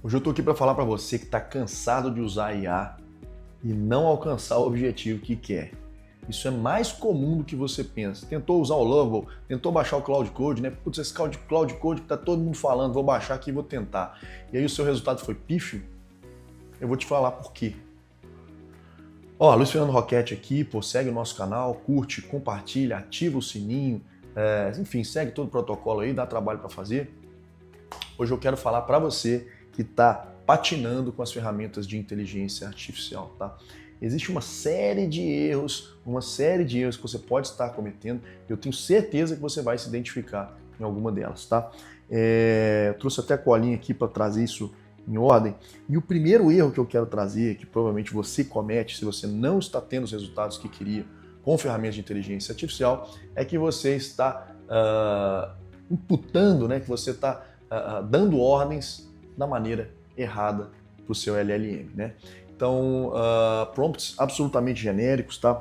Hoje eu estou aqui para falar para você que está cansado de usar IA e não alcançar o objetivo que quer. Isso é mais comum do que você pensa. Tentou usar o Lovable, tentou baixar o Cloud Code, né? Putz, esse Cloud Code que está todo mundo falando, vou baixar aqui e vou tentar. E aí o seu resultado foi pífio? Eu vou te falar por quê. Ó, Luiz Fernando Roquete aqui, pô, segue o nosso canal, curte, compartilha, ativa o sininho, enfim, segue todo o protocolo aí, dá trabalho para fazer. Hoje eu quero falar para você que está patinando com as ferramentas de inteligência artificial, tá? Existe uma série de erros que você pode estar cometendo. Eu tenho certeza que você vai se identificar em alguma delas, tá? Eu trouxe até a colinha aqui para trazer isso em ordem. E o primeiro erro que eu quero trazer, que provavelmente você comete se você não está tendo os resultados que queria com ferramentas de inteligência artificial, é que você está imputando, né, que você está dando ordens da maneira errada para o seu LLM, né? Então, prompts absolutamente genéricos, tá?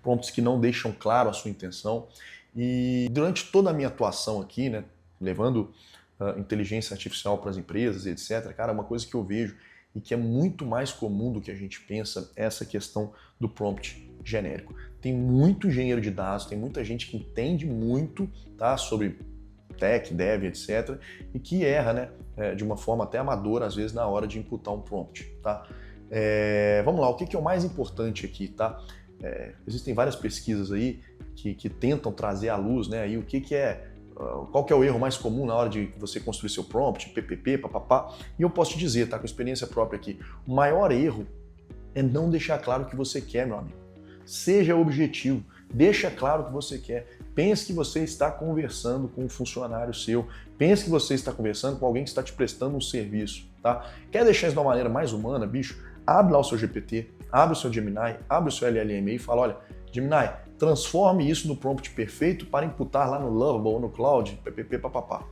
Prompts que não deixam claro a sua intenção. E durante toda a minha atuação aqui, né, levando inteligência artificial para as empresas, etc., cara, uma coisa que eu vejo e que é muito mais comum do que a gente pensa é essa questão do prompt genérico. Tem muito engenheiro de dados, tem muita gente que entende muito, tá, sobre tech, dev, etc., e que erra, né, de uma forma até amadora, às vezes, na hora de imputar um prompt, tá? Vamos lá, o que é o mais importante aqui, tá? Existem várias pesquisas aí que tentam trazer à luz, né, aí qual que é o erro mais comum na hora de você construir seu prompt, PPP, papapá, e eu posso te dizer, tá, com experiência própria aqui, o maior erro é não deixar claro o que você quer, meu amigo. Seja objetivo, deixa claro o que você quer. Pense que você está conversando com um funcionário seu. Pense que você está conversando com alguém que está te prestando um serviço, tá? Quer deixar isso de uma maneira mais humana, bicho? Abre lá o seu GPT, abre o seu Gemini, abre o seu LLM e fala, olha, Gemini, transforme isso no prompt perfeito para imputar lá no Lovable ou no Cloud, ppp, papapá.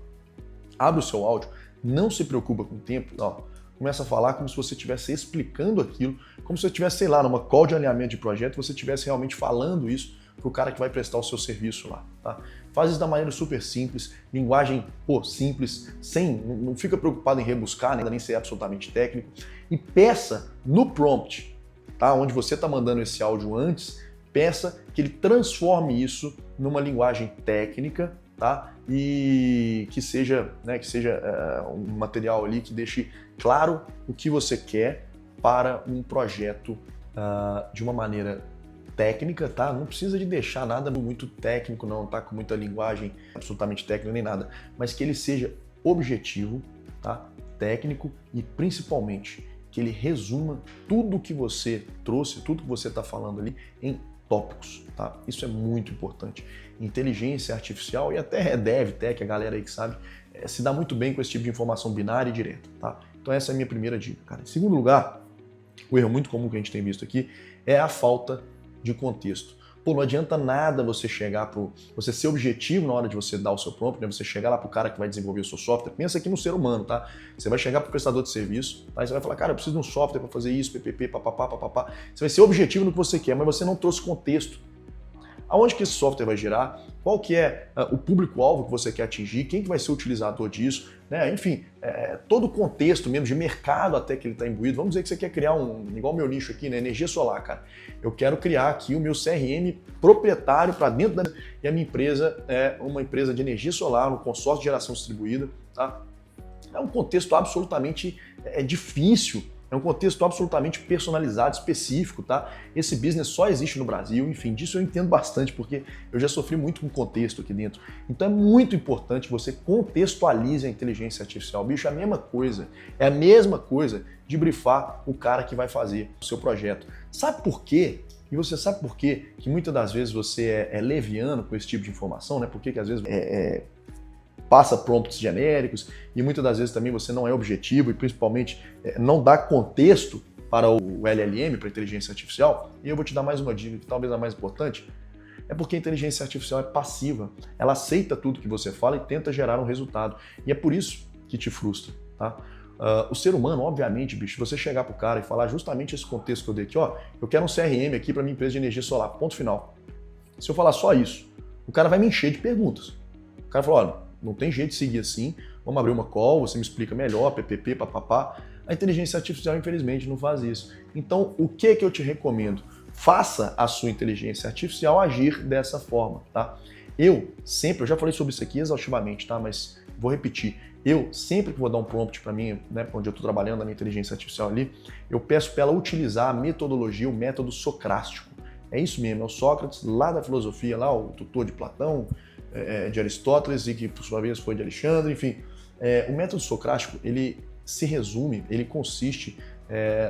Abre o seu áudio, não se preocupa com o tempo, ó. Começa a falar como se você estivesse explicando aquilo, como se você estivesse, sei lá, numa call de alinhamento de projeto, você estivesse realmente falando isso para o cara que vai prestar o seu serviço lá, tá? Faz isso da maneira super simples, linguagem, simples, não fica preocupado em rebuscar, nem ser absolutamente técnico, e peça no prompt, tá? Onde você está mandando esse áudio antes, peça que ele transforme isso numa linguagem técnica, tá? E que seja um material ali que deixe claro o que você quer para um projeto de uma maneira técnica, tá? Não precisa de deixar nada muito técnico, não, tá? Com muita linguagem absolutamente técnica nem nada, mas que ele seja objetivo, tá? Técnico e principalmente que ele resuma tudo que você trouxe, tudo que você está falando ali em tópicos, tá? Isso é muito importante. Inteligência artificial e até dev, tech, a galera aí que sabe, se dá muito bem com esse tipo de informação binária e direta, tá? Então essa é a minha primeira dica, cara. Em segundo lugar, o erro muito comum que a gente tem visto aqui é a falta de contexto. Pô, não adianta nada você você ser objetivo na hora de você dar o seu prompt, né? Você chegar lá pro cara que vai desenvolver o seu software, pensa aqui no ser humano, tá? Você vai chegar pro prestador de serviço, tá? E você vai falar, cara, eu preciso de um software para fazer isso, ppp, papapá, papapá. Você vai ser objetivo no que você quer, mas você não trouxe contexto. Aonde que esse software vai gerar? Qual que é o público-alvo que você quer atingir? Quem que vai ser o utilizador disso? Né? Enfim, todo o contexto mesmo de mercado até que ele está imbuído. Vamos dizer que você quer criar igual o meu nicho aqui, né? Energia solar, cara. Eu quero criar aqui o meu CRM proprietário para dentro da... E a minha empresa é uma empresa de energia solar, um consórcio de geração distribuída, tá? É um contexto absolutamente difícil. É um contexto absolutamente personalizado, específico, tá? Esse business só existe no Brasil, enfim, disso eu entendo bastante, porque eu já sofri muito com contexto aqui dentro. Então é muito importante que você contextualize a inteligência artificial. Bicho, é a mesma coisa. É a mesma coisa de brifar o cara que vai fazer o seu projeto. Sabe por quê? E você sabe por quê que muitas das vezes você é leviano com esse tipo de informação, né? Porque que às vezes passa prompts genéricos e muitas das vezes também você não é objetivo e principalmente não dá contexto para o LLM, para a inteligência artificial. E eu vou te dar mais uma dica que talvez a mais importante, é porque a inteligência artificial é passiva. Ela aceita tudo que você fala e tenta gerar um resultado. E é por isso que te frustra, tá? O ser humano, obviamente, bicho, você chegar pro cara e falar justamente esse contexto que eu dei aqui, ó, eu quero um CRM aqui para minha empresa de energia solar, ponto final. Se eu falar só isso, o cara vai me encher de perguntas. O cara fala, olha, não tem jeito de seguir assim, vamos abrir uma call, você me explica melhor, ppp, papapá. A inteligência artificial, infelizmente, não faz isso. Então, o que eu te recomendo? Faça a sua inteligência artificial agir dessa forma, tá? Eu já falei sobre isso aqui exaustivamente, tá? Mas vou repetir. Eu sempre que vou dar um prompt para mim, né, onde eu estou trabalhando na minha inteligência artificial ali, eu peço para ela utilizar a metodologia, o método socrático. É isso mesmo, é o Sócrates, lá da filosofia, lá o tutor de Platão, de Aristóteles e que por sua vez foi de Alexandre, enfim. O método socrático, ele se resume, ele consiste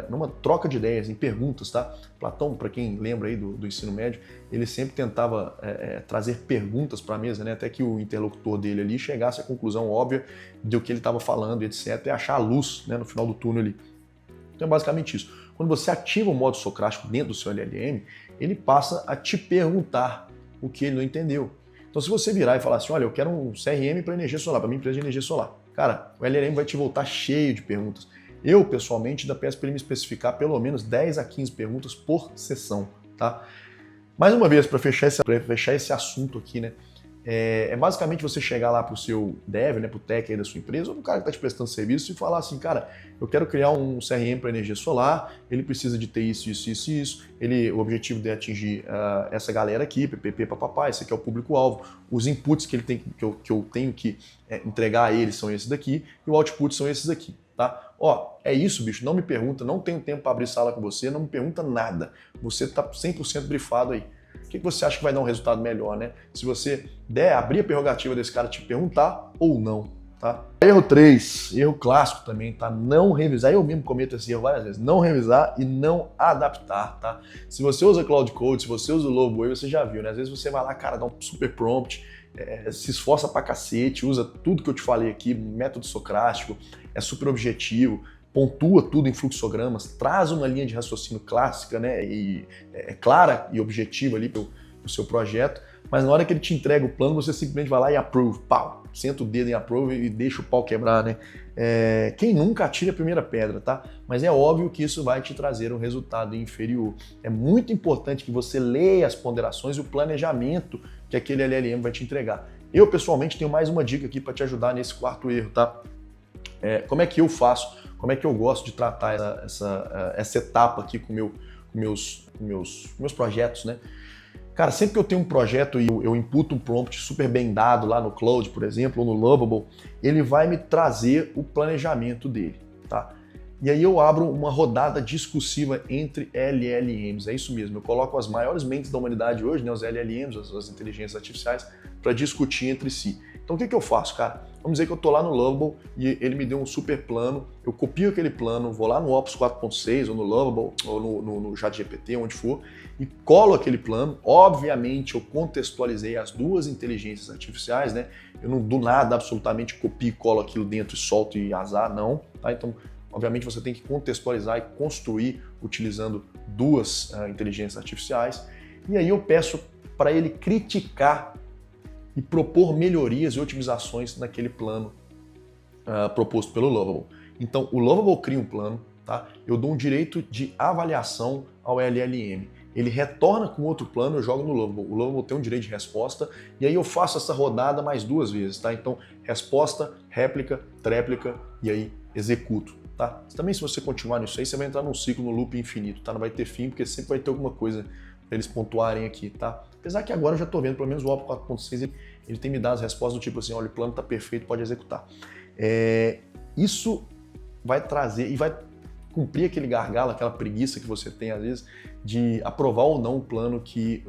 numa troca de ideias, em perguntas, tá? Platão, para quem lembra aí do ensino médio, ele sempre tentava trazer perguntas para a mesa, né? Até que o interlocutor dele ali chegasse à conclusão óbvia do que ele estava falando, etc., e achar a luz, né, no final do túnel ali. Então é basicamente isso. Quando você ativa o modo socrático dentro do seu LLM, ele passa a te perguntar o que ele não entendeu. Então se você virar e falar assim, olha, eu quero um CRM para energia solar, para minha empresa de energia solar, cara, o LLM vai te voltar cheio de perguntas. Eu, pessoalmente, ainda peço para ele me especificar pelo menos 10 a 15 perguntas por sessão, tá? Mais uma vez, para fechar esse assunto aqui, né? Basicamente você chegar lá para o seu dev, né, para o tech aí da sua empresa, ou para o cara que está te prestando serviço e falar assim, cara, eu quero criar um CRM para energia solar, ele precisa de ter isso, isso, isso, isso, o objetivo dele é atingir essa galera aqui, PPP, papapá, esse aqui é o público-alvo, os inputs que ele tem, que eu tenho que entregar a ele são esses daqui, e o output são esses aqui, tá? Ó, é isso, bicho, não me pergunta, não tenho tempo para abrir sala com você, não me pergunta nada, você está 100% brifado aí. O que você acha que vai dar um resultado melhor, né? Se você abrir a prerrogativa desse cara te perguntar ou não, tá? Erro 3, erro clássico também, tá? Não revisar, eu mesmo cometo esse erro várias vezes, não revisar e não adaptar, tá? Se você usa Cloud Code, se você usa o Lobway, você já viu, né? Às vezes você vai lá, cara, dá um super prompt, se esforça pra cacete, usa tudo que eu te falei aqui, método socrático, é super objetivo, pontua tudo em fluxogramas, traz uma linha de raciocínio clássica, né, e clara e objetiva ali pro seu projeto, mas na hora que ele te entrega o plano, você simplesmente vai lá e approve, pau, senta o dedo em approve e deixa o pau quebrar, né? Quem nunca atira a primeira pedra, tá? Mas é óbvio que isso vai te trazer um resultado inferior. É muito importante que você leia as ponderações e o planejamento que aquele LLM vai te entregar. Eu, pessoalmente, tenho mais uma dica aqui para te ajudar nesse quarto erro, tá? Como é que eu faço? Como é que eu gosto de tratar essa etapa aqui com meus projetos, né? Cara, sempre que eu tenho um projeto e eu imputo um prompt super bem dado lá no Cloud, por exemplo, ou no Lovable, ele vai me trazer o planejamento dele, tá? E aí eu abro uma rodada discursiva entre LLMs, é isso mesmo, eu coloco as maiores mentes da humanidade hoje, né, os LLMs, as inteligências artificiais, para discutir entre si. Então o que eu faço, cara? Vamos dizer que eu estou lá no Lovable e ele me deu um super plano, eu copio aquele plano, vou lá no Opus 4.6 ou no Lovable ou no ChatGPT, onde for, e colo aquele plano. Obviamente eu contextualizei as duas inteligências artificiais, né? Eu não do nada absolutamente copio e colo aquilo dentro e solto e azar, não, tá? Então, obviamente você tem que contextualizar e construir utilizando duas inteligências artificiais. E aí eu peço para ele criticar e propor melhorias e otimizações naquele plano proposto pelo Lovable. Então, o Lovable cria um plano, tá? Eu dou um direito de avaliação ao LLM. Ele retorna com outro plano, eu jogo no Lovable. O Lovable tem um direito de resposta e aí eu faço essa rodada mais 2 vezes, tá? Então, resposta, réplica, tréplica e aí executo, tá? Também se você continuar nisso aí, você vai entrar num ciclo, no loop infinito, tá? Não vai ter fim, porque sempre vai ter alguma coisa para eles pontuarem aqui, tá? Apesar que agora eu já estou vendo, pelo menos o Opus 4.6, ele tem me dado as respostas do tipo assim, olha, o plano está perfeito, pode executar. Isso vai trazer e vai cumprir aquele gargalo, aquela preguiça que você tem às vezes de aprovar ou não o plano que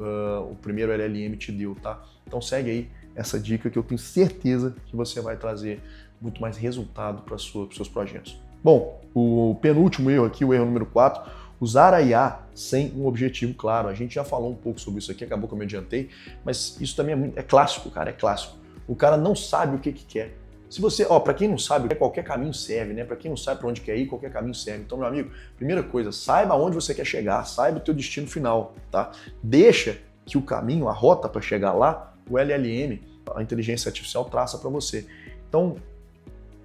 o primeiro LLM te deu, tá? Então segue aí essa dica que eu tenho certeza que você vai trazer muito mais resultado para os seus projetos. Bom, o penúltimo erro aqui, o erro número 4, usar a IA sem um objetivo claro. A gente já falou um pouco sobre isso aqui, acabou que eu me adiantei, mas isso também é clássico, cara, é clássico. O cara não sabe o que quer. Se você, para quem não sabe, qualquer caminho serve, né? Para quem não sabe para onde quer ir, qualquer caminho serve. Então, meu amigo, primeira coisa, saiba onde você quer chegar, saiba o teu destino final, tá? Deixa que o caminho, a rota para chegar lá, o LLM, a inteligência artificial traça para você. Então,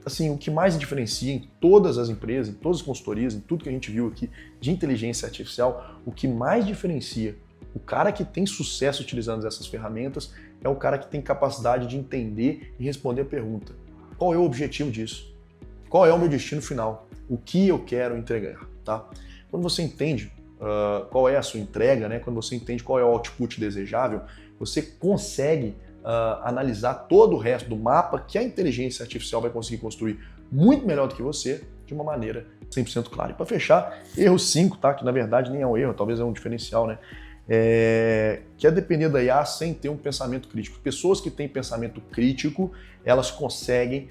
assim, o que mais diferencia em todas as empresas, em todas as consultorias, em tudo que a gente viu aqui de inteligência artificial, o que mais diferencia o cara que tem sucesso utilizando essas ferramentas é o cara que tem capacidade de entender e responder a pergunta. qual é o objetivo disso? Qual é o meu destino final? O que eu quero entregar, tá? Quando você entende qual é a sua entrega, né? Quando você entende qual é o output desejável, você consegue analisar todo o resto do mapa que a inteligência artificial vai conseguir construir muito melhor do que você, de uma maneira 100% clara. E para fechar, erro 5, tá? Que na verdade nem é um erro, talvez é um diferencial, né? Que é depender da IA sem ter um pensamento crítico. Pessoas que têm pensamento crítico, elas conseguem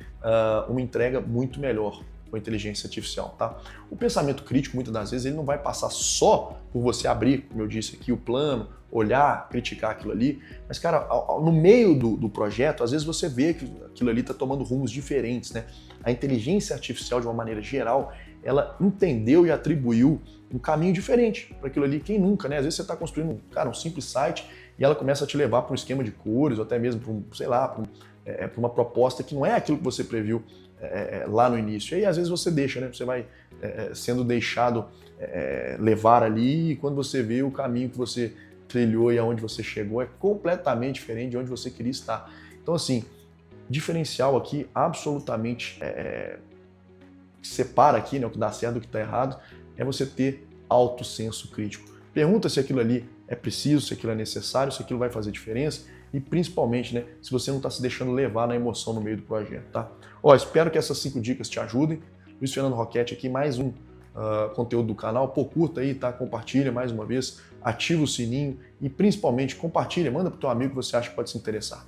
uma entrega muito melhor com a inteligência artificial, tá? O pensamento crítico, muitas das vezes, ele não vai passar só por você abrir, como eu disse aqui, o plano, olhar, criticar aquilo ali, mas, cara, no meio do projeto, às vezes você vê que aquilo ali está tomando rumos diferentes, né? A inteligência artificial, de uma maneira geral, ela entendeu e atribuiu um caminho diferente para aquilo ali. Quem nunca, né? Às vezes você está construindo, um simples site e ela começa a te levar para um esquema de cores, ou até mesmo para uma proposta que não é aquilo que você previu lá no início. E aí, às vezes, você deixa, né? Você vai sendo deixado levar ali, e quando você vê o caminho que você trilhou e aonde você chegou é completamente diferente de onde você queria estar. Então, assim, diferencial aqui absolutamente que separa aqui, né, o que dá certo do que está errado, é você ter alto senso crítico. Pergunta se aquilo ali é preciso, se aquilo é necessário, se aquilo vai fazer diferença e principalmente, né, se você não está se deixando levar na emoção no meio do projeto, tá? Espero que essas 5 dicas te ajudem. Luiz Fernando Roquete aqui, mais um conteúdo do canal. Curta aí, tá? Compartilha mais uma vez, ativa o sininho e principalmente compartilha, manda para o teu amigo que você acha que pode se interessar.